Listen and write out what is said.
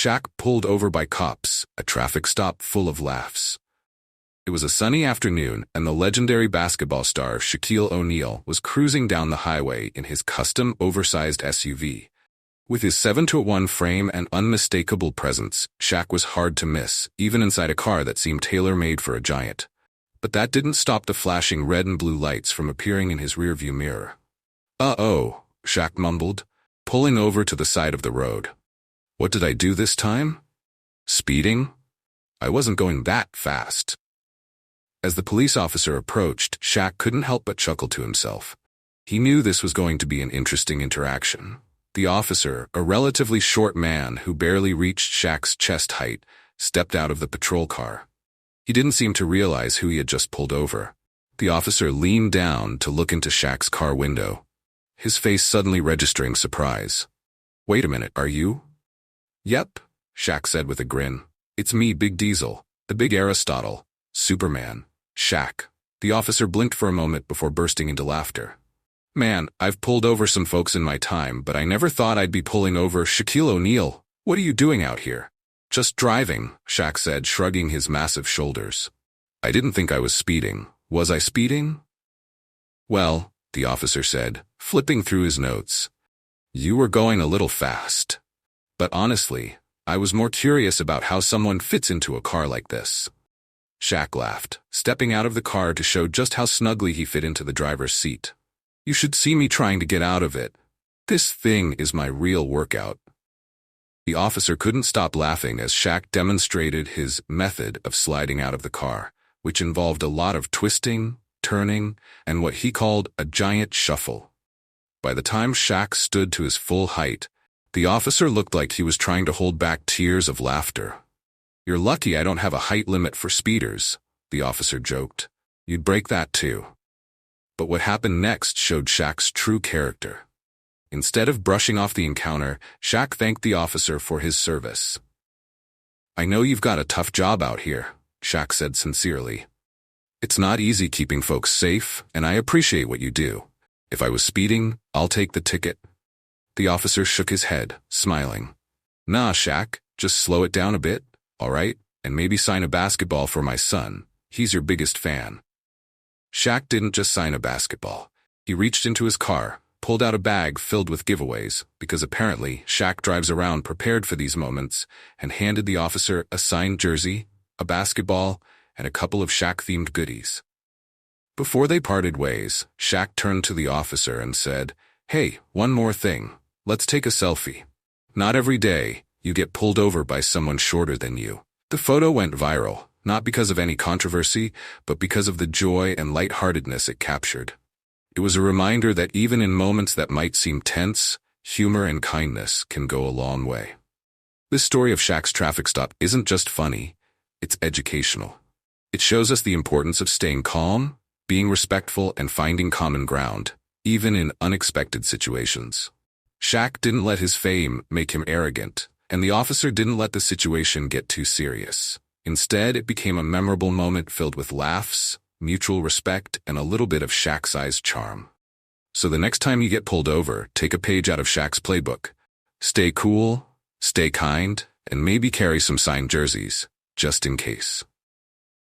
Shaq pulled over by cops, a traffic stop full of laughs. It was a sunny afternoon, and the legendary basketball star Shaquille O'Neal was cruising down the highway in his custom oversized SUV. With his 7-1 frame and unmistakable presence, Shaq was hard to miss, even inside a car that seemed tailor-made for a giant. But that didn't stop the flashing red and blue lights from appearing in his rearview mirror. "Uh-oh," Shaq mumbled, pulling over to the side of the road. "What did I do this time? Speeding? I wasn't going that fast." As the police officer approached, Shaq couldn't help but chuckle to himself. He knew this was going to be an interesting interaction. The officer, a relatively short man who barely reached Shaq's chest height, stepped out of the patrol car. He didn't seem to realize who he had just pulled over. The officer leaned down to look into Shaq's car window, his face suddenly registering surprise. "Wait a minute, are you?" "Yep," Shaq said with a grin. "It's me, Big Diesel, the Big Aristotle, Superman, Shaq." The officer blinked for a moment before bursting into laughter. "Man, I've pulled over some folks in my time, but I never thought I'd be pulling over Shaquille O'Neal. What are you doing out here?" "Just driving," Shaq said, shrugging his massive shoulders. "I didn't think I was speeding. Was I speeding?" "Well," the officer said, flipping through his notes, "you were going a little fast. But honestly, I was more curious about how someone fits into a car like this." Shaq laughed, stepping out of the car to show just how snugly he fit into the driver's seat. "You should see me trying to get out of it. This thing is my real workout." The officer couldn't stop laughing as Shaq demonstrated his method of sliding out of the car, which involved a lot of twisting, turning, and what he called a giant shuffle. By the time Shaq stood to his full height, the officer looked like he was trying to hold back tears of laughter. "You're lucky I don't have a height limit for speeders," the officer joked. "You'd break that too." But what happened next showed Shaq's true character. Instead of brushing off the encounter, Shaq thanked the officer for his service. "I know you've got a tough job out here," Shaq said sincerely. "It's not easy keeping folks safe, and I appreciate what you do. If I was speeding, I'll take the ticket." The officer shook his head, smiling. "Nah, Shaq, just slow it down a bit, all right? And maybe sign a basketball for my son. He's your biggest fan." Shaq didn't just sign a basketball. He reached into his car, pulled out a bag filled with giveaways, because apparently Shaq drives around prepared for these moments, and handed the officer a signed jersey, a basketball, and a couple of Shaq-themed goodies. Before they parted ways, Shaq turned to the officer and said, "Hey, one more thing. Let's take a selfie. Not every day you get pulled over by someone shorter than you." The photo went viral, not because of any controversy, but because of the joy and lightheartedness it captured. It was a reminder that even in moments that might seem tense, humor and kindness can go a long way. This story of Shaq's traffic stop isn't just funny, it's educational. It shows us the importance of staying calm, being respectful, and finding common ground, even in unexpected situations. Shaq didn't let his fame make him arrogant, and the officer didn't let the situation get too serious. Instead, it became a memorable moment filled with laughs, mutual respect, and a little bit of Shaq-sized charm. So the next time you get pulled over, take a page out of Shaq's playbook. Stay cool, stay kind, and maybe carry some signed jerseys, just in case.